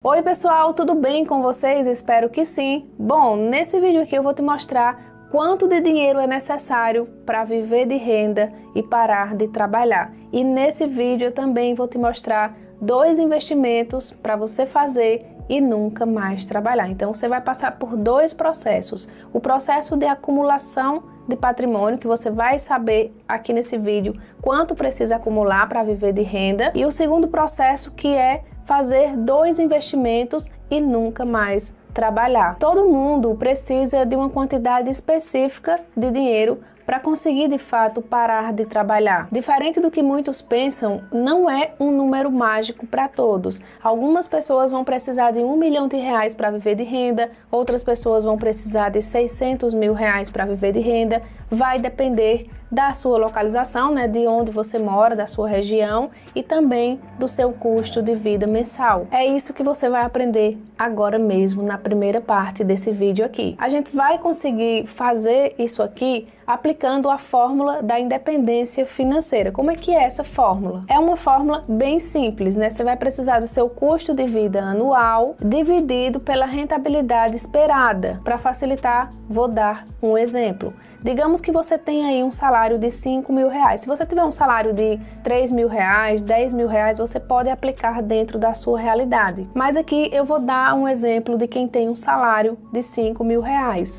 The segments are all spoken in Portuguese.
Oi pessoal, tudo bem com vocês? Espero que sim. Bom, nesse vídeo aqui eu vou te mostrar quanto de dinheiro é necessário para viver de renda e parar de trabalhar. E nesse vídeo eu também vou te mostrar 2 investimentos para você fazer e nunca mais trabalhar. Então você vai passar por 2 processos. O processo de acumulação de patrimônio, que você vai saber aqui nesse vídeo quanto precisa acumular para viver de renda. E o segundo processo, que é fazer 2 investimentos e nunca mais trabalhar. Todo mundo precisa de uma quantidade específica de dinheiro para conseguir de fato parar de trabalhar. Diferente do que muitos pensam, não é um número mágico para todos. Algumas pessoas vão precisar de R$1 milhão para viver de renda, outras pessoas vão precisar de R$600 mil para viver de renda. Vai depender da sua localização, de onde você mora, da sua região e também do seu custo de vida mensal. É isso que você vai aprender agora mesmo na primeira parte desse vídeo aqui. A gente vai conseguir fazer isso aqui aplicando a fórmula da independência financeira. Como é que é essa fórmula? É uma fórmula bem simples, Você vai precisar do seu custo de vida anual dividido pela rentabilidade esperada. Para facilitar, vou dar um exemplo. Digamos que você tem aí um salário de R$5 mil. Se você tiver um salário de R$3 mil, R$10 mil, você pode aplicar dentro da sua realidade. Mas aqui eu vou dar um exemplo de quem tem um salário de R$5 mil.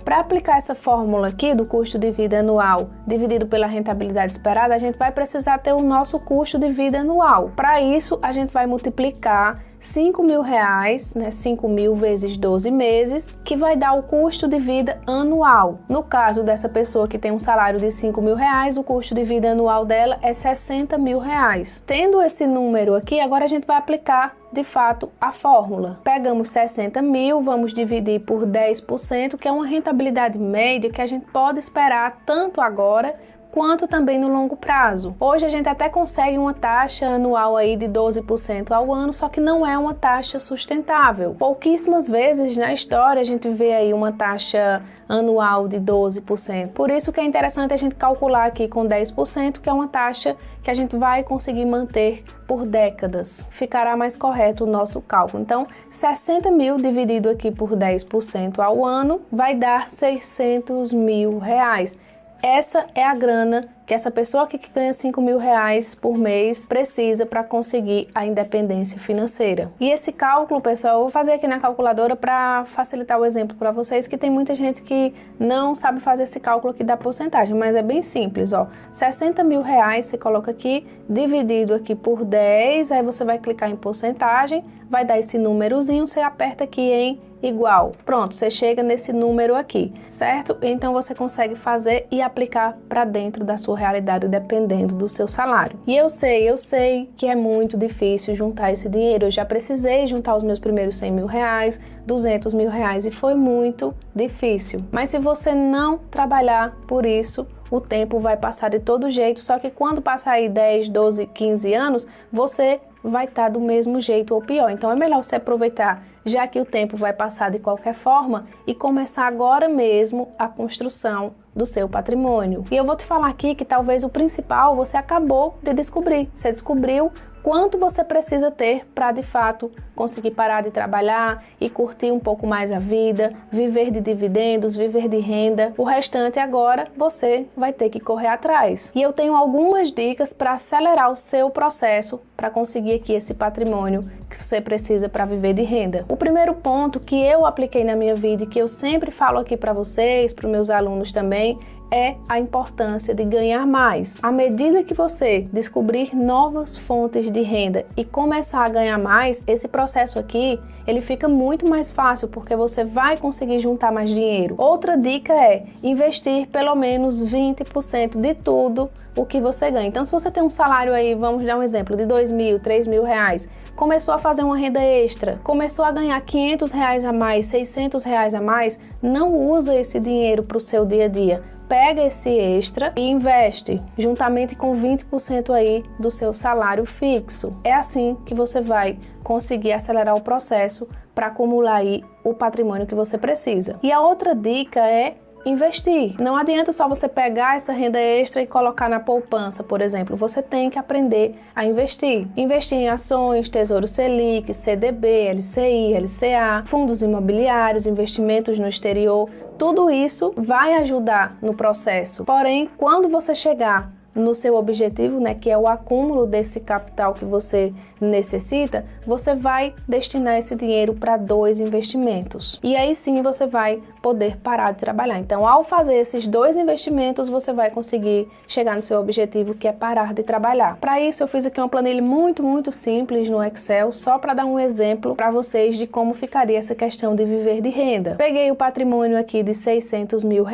Para aplicar essa fórmula aqui do custo de vida anual dividido pela rentabilidade esperada, a gente vai precisar ter o nosso custo de vida anual. Para isso, a gente vai multiplicar R$5 mil, 5 mil vezes 12 meses, que vai dar o custo de vida anual. No caso dessa pessoa que tem um salário de R$5 mil, o custo de vida anual dela é R$60 mil. Tendo esse número aqui, agora a gente vai aplicar de fato a fórmula. Pegamos 60 mil, vamos dividir por 10%, que é uma rentabilidade média que a gente pode esperar tanto agora quanto também no longo prazo. Hoje a gente até consegue uma taxa anual aí de 12% ao ano, só que não é uma taxa sustentável. Pouquíssimas vezes na história a gente vê aí uma taxa anual de 12%. Por isso que é interessante a gente calcular aqui com 10%, que é uma taxa que a gente vai conseguir manter por décadas. Ficará mais correto o nosso cálculo. Então, 60 mil dividido aqui por 10% ao ano vai dar R$600 mil. Essa é a grana que essa pessoa que ganha R$5 mil por mês precisa para conseguir a independência financeira. E esse cálculo, pessoal, eu vou fazer aqui na calculadora para facilitar o exemplo para vocês, que tem muita gente que não sabe fazer esse cálculo aqui da porcentagem, mas é bem simples, ó. 60 mil você coloca aqui, dividido aqui por 10, aí você vai clicar em porcentagem, vai dar esse númerozinho, você aperta aqui em igual. Pronto, você chega nesse número aqui, certo? Então você consegue fazer e aplicar para dentro da sua realidade, dependendo do seu salário. E eu sei que é muito difícil juntar esse dinheiro. Eu já precisei juntar os meus primeiros R$100 mil, R$200 mil e foi muito difícil. Mas se você não trabalhar por isso, o tempo vai passar de todo jeito, só que quando passar aí 10, 12, 15 anos, você vai estar do mesmo jeito ou pior. Então é melhor você aproveitar, já que o tempo vai passar de qualquer forma, e começar agora mesmo a construção do seu patrimônio. E eu vou te falar aqui que talvez o principal você acabou de descobrir. Você descobriu quanto você precisa ter para de fato conseguir parar de trabalhar e curtir um pouco mais a vida, viver de dividendos, viver de renda. O restante agora você vai ter que correr atrás. E eu tenho algumas dicas para acelerar o seu processo para conseguir aqui esse patrimônio que você precisa para viver de renda. O primeiro ponto que eu apliquei na minha vida e que eu sempre falo aqui para vocês, para os meus alunos também, é a importância de ganhar mais. À medida que você descobrir novas fontes de renda e começar a ganhar mais, esse processo aqui, ele fica muito mais fácil, porque você vai conseguir juntar mais dinheiro. Outra dica é investir pelo menos 20% de tudo o que você ganha. Então, se você tem um salário aí, vamos dar um exemplo, de R$2 mil, R$3 mil, começou a fazer uma renda extra, começou a ganhar R$500 a mais, R$600 a mais, não usa esse dinheiro para o seu dia a dia. Pega esse extra e investe juntamente com 20% aí do seu salário fixo. É assim que você vai conseguir acelerar o processo para acumular aí o patrimônio que você precisa. E a outra dica é investir. Não adianta só você pegar essa renda extra e colocar na poupança, por exemplo. Você tem que aprender a investir. Investir em ações, Tesouro Selic, CDB, LCI, LCA, fundos imobiliários, investimentos no exterior. Tudo isso vai ajudar no processo. Porém, quando você chegar no seu objetivo, né, que é o acúmulo desse capital que você necessita, você vai destinar esse dinheiro para 2 investimentos. E aí sim você vai poder parar de trabalhar. Então, ao fazer esses 2 investimentos, você vai conseguir chegar no seu objetivo, que é parar de trabalhar. Para isso, eu fiz aqui uma planilha muito simples no Excel, só para dar um exemplo para vocês de como ficaria essa questão de viver de renda. Peguei o patrimônio aqui de R$600 mil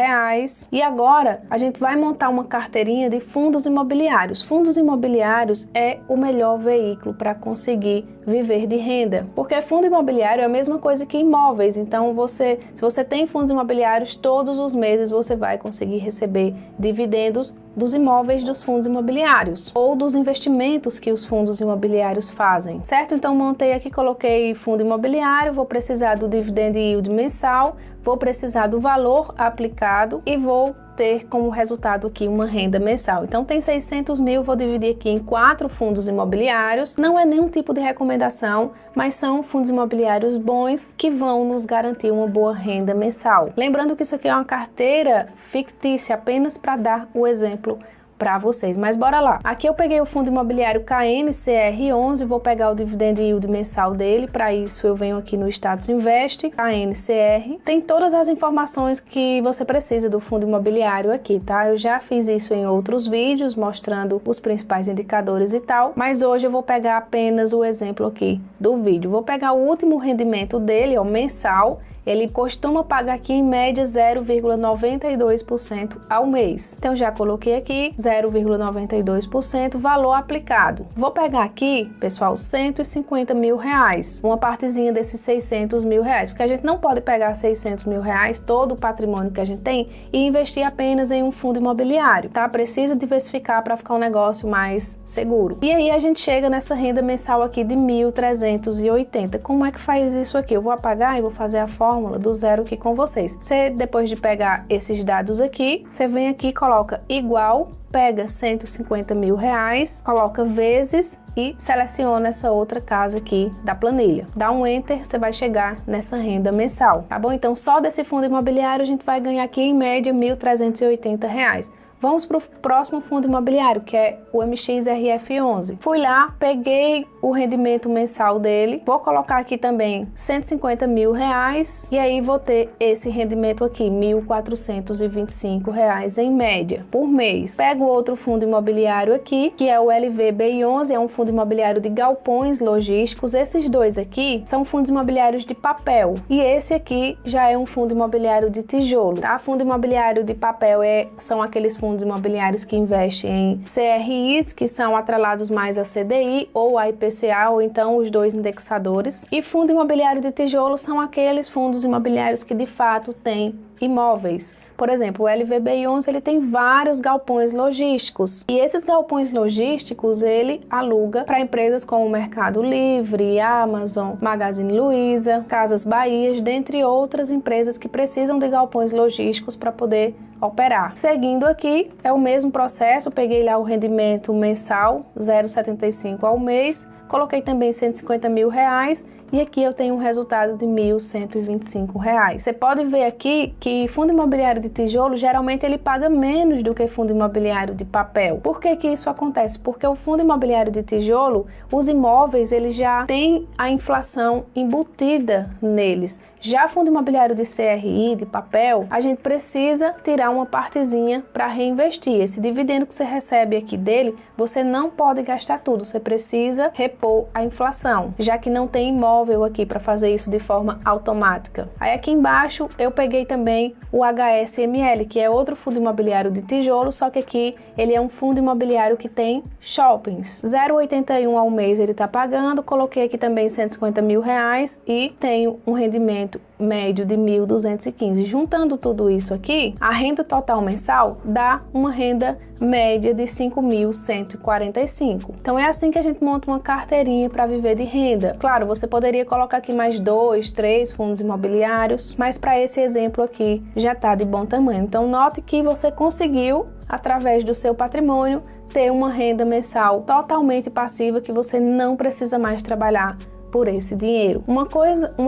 e agora a gente vai montar uma carteirinha de fundos imobiliários. Fundos imobiliários é o melhor veículo para conseguir viver de renda, porque fundo imobiliário é a mesma coisa que imóveis. Então, se você tem fundos imobiliários, todos os meses você vai conseguir receber dividendos dos imóveis dos fundos imobiliários ou dos investimentos que os fundos imobiliários fazem, certo? Então, montei aqui, coloquei fundo imobiliário, vou precisar do dividend yield mensal, vou precisar do valor aplicado e vou ter como resultado aqui uma renda mensal. Então tem 600 mil, vou dividir aqui em 4 fundos imobiliários. Não é nenhum tipo de recomendação, mas são fundos imobiliários bons que vão nos garantir uma boa renda mensal. Lembrando que isso aqui é uma carteira fictícia, apenas para dar o exemplo para vocês, mas bora lá. Aqui eu peguei o fundo imobiliário KNCR11, vou pegar o dividend yield mensal dele. Para isso eu venho aqui no Status Invest, KNCR. Tem todas as informações que você precisa do fundo imobiliário aqui, tá? Eu já fiz isso em outros vídeos, mostrando os principais indicadores e tal, mas hoje eu vou pegar apenas o exemplo aqui do vídeo. Vou pegar o último rendimento dele, ó, mensal. Ele costuma pagar aqui em média 0,92% ao mês. Então já coloquei aqui 0,92% valor aplicado. Vou pegar aqui, pessoal, R$150 mil, uma partezinha desses R$600 mil, porque a gente não pode pegar R$600 mil, todo o patrimônio que a gente tem, e investir apenas em um fundo imobiliário, tá? Precisa diversificar para ficar um negócio mais seguro. E aí a gente chega nessa renda mensal aqui de 1.380. Como é que faz isso aqui? Eu vou apagar e vou fazer a fórmula do zero aqui com vocês. Você, depois de pegar esses dados aqui, você vem aqui, coloca igual, pega R$150 mil, coloca vezes e seleciona essa outra casa aqui da planilha. Dá um Enter, você vai chegar nessa renda mensal, tá bom? Então, só desse fundo imobiliário a gente vai ganhar aqui em média R$1.380. Vamos para o próximo fundo imobiliário, que é o MXRF11. Fui lá, peguei o rendimento mensal dele, vou colocar aqui também R$150 mil, e aí vou ter esse rendimento aqui, R$1.425 em média por mês. Pego outro fundo imobiliário aqui, que é o LVBI11, é um fundo imobiliário de galpões logísticos. Esses dois aqui são fundos imobiliários de papel, e esse aqui já é um fundo imobiliário de tijolo, tá? Fundo imobiliário de papel são aqueles fundos imobiliários que investem em CRIs, que são atrelados mais a CDI ou a IPCA, ou então os dois indexadores. E fundo imobiliário de tijolo são aqueles fundos imobiliários que de fato têm imóveis. Por exemplo, o LVBI11 ele tem vários galpões logísticos, e esses galpões logísticos ele aluga para empresas como Mercado Livre, Amazon, Magazine Luiza, Casas Bahia, dentre outras empresas que precisam de galpões logísticos para poder operar. Seguindo aqui, é o mesmo processo, peguei lá o rendimento mensal, 0,75 ao mês, coloquei também R$150 mil, e aqui eu tenho um resultado de R$1.125. Você pode ver aqui que fundo imobiliário de tijolo, geralmente ele paga menos do que fundo imobiliário de papel. Por que que isso acontece? Porque o fundo imobiliário de tijolo, os imóveis, eles já têm a inflação embutida neles. Já fundo imobiliário de CRI, de papel, a gente precisa tirar uma partezinha para reinvestir. Esse dividendo que você recebe aqui dele, você não pode gastar tudo, você precisa repor a inflação, já que não tem imóvel aqui para fazer isso de forma automática. Aí aqui embaixo eu peguei também o HSML, que é outro fundo imobiliário de tijolo, só que aqui ele é um fundo imobiliário que tem shoppings. 0,81 ao mês ele está pagando, coloquei aqui também R$150 mil e tenho um rendimento médio de 1.215. Juntando tudo isso aqui, a renda total mensal dá uma renda média de 5.145. Então é assim que a gente monta uma carteirinha para viver de renda. Claro, você poderia colocar aqui mais 2, 3 fundos imobiliários, mas para esse exemplo aqui já está de bom tamanho. Então note que você conseguiu, através do seu patrimônio, ter uma renda mensal totalmente passiva que você não precisa mais trabalhar por esse dinheiro. Uma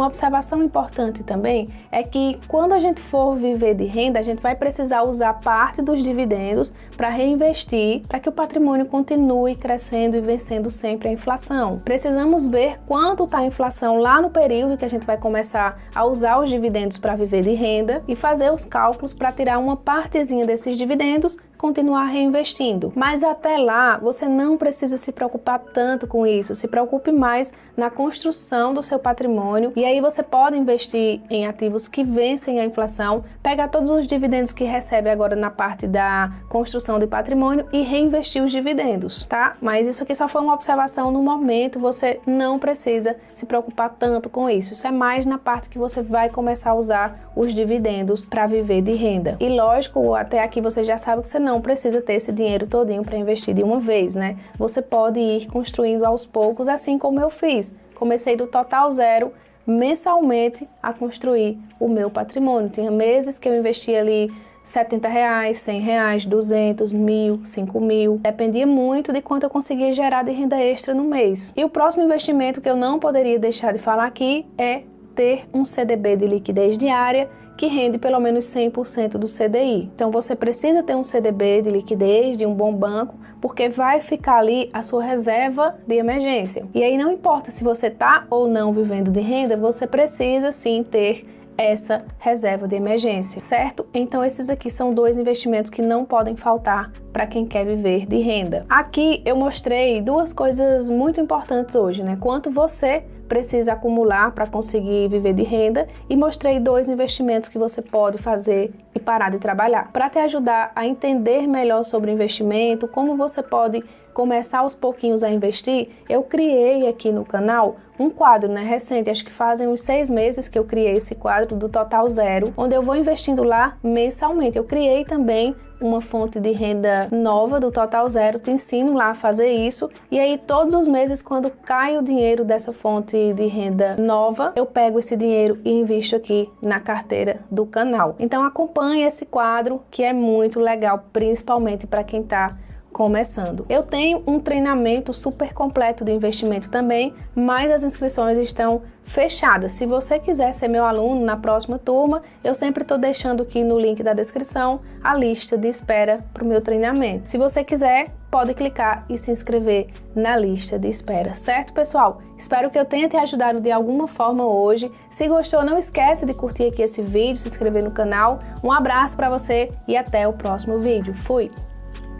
observação importante também é que quando a gente for viver de renda, a gente vai precisar usar parte dos dividendos para reinvestir, para que o patrimônio continue crescendo e vencendo sempre a inflação. Precisamos ver quanto está a inflação lá no período que a gente vai começar a usar os dividendos para viver de renda e fazer os cálculos para tirar uma partezinha desses dividendos, continuar reinvestindo. Mas até lá, você não precisa se preocupar tanto com isso. Se preocupe mais na construção do seu patrimônio, e aí você pode investir em ativos que vencem a inflação, pegar todos os dividendos que recebe agora na parte da construção de patrimônio e reinvestir os dividendos, tá? Mas isso aqui só foi uma observação no momento, você não precisa se preocupar tanto com isso. Isso é mais na parte que você vai começar a usar os dividendos para viver de renda. E lógico, até aqui você já sabe que você não precisa ter esse dinheiro todinho para investir de uma vez, né? Você pode ir construindo aos poucos, assim como eu fiz. Comecei do total zero, mensalmente, a construir o meu patrimônio. Tinha meses que eu investia ali R$70, R$100, 200, 1.000, 5.000. Dependia muito de quanto eu conseguia gerar de renda extra no mês. E o próximo investimento que eu não poderia deixar de falar aqui é ter um CDB de liquidez diária que rende pelo menos 100% do CDI. Então você precisa ter um CDB de liquidez de um bom banco, porque vai ficar ali a sua reserva de emergência. E aí não importa se você está ou não vivendo de renda, você precisa sim ter essa reserva de emergência, certo? Então esses aqui são dois investimentos que não podem faltar para quem quer viver de renda. Aqui eu mostrei duas coisas muito importantes hoje, né? Quanto você precisa acumular para conseguir viver de renda, e mostrei dois investimentos que você pode fazer e parar de trabalhar. Para te ajudar a entender melhor sobre investimento, como você pode começar aos pouquinhos a investir, eu criei aqui no canal um quadro, né, recente, acho que fazem uns 6 meses que eu criei esse quadro do Total Zero, onde eu vou investindo lá mensalmente. Eu criei também uma fonte de renda nova do Total Zero, te ensino lá a fazer isso, e aí todos os meses, quando cai o dinheiro dessa fonte de renda nova, eu pego esse dinheiro e invisto aqui na carteira do canal. Então acompanhe esse quadro, que é muito legal, principalmente para quem está começando. Eu tenho um treinamento super completo de investimento também, mas as inscrições estão fechadas. Se você quiser ser meu aluno na próxima turma, eu sempre estou deixando aqui no link da descrição a lista de espera para o meu treinamento. Se você quiser, pode clicar e se inscrever na lista de espera, certo, pessoal? Espero que eu tenha te ajudado de alguma forma hoje. Se gostou, não esquece de curtir aqui esse vídeo, se inscrever no canal. Um abraço para você e até o próximo vídeo. Fui!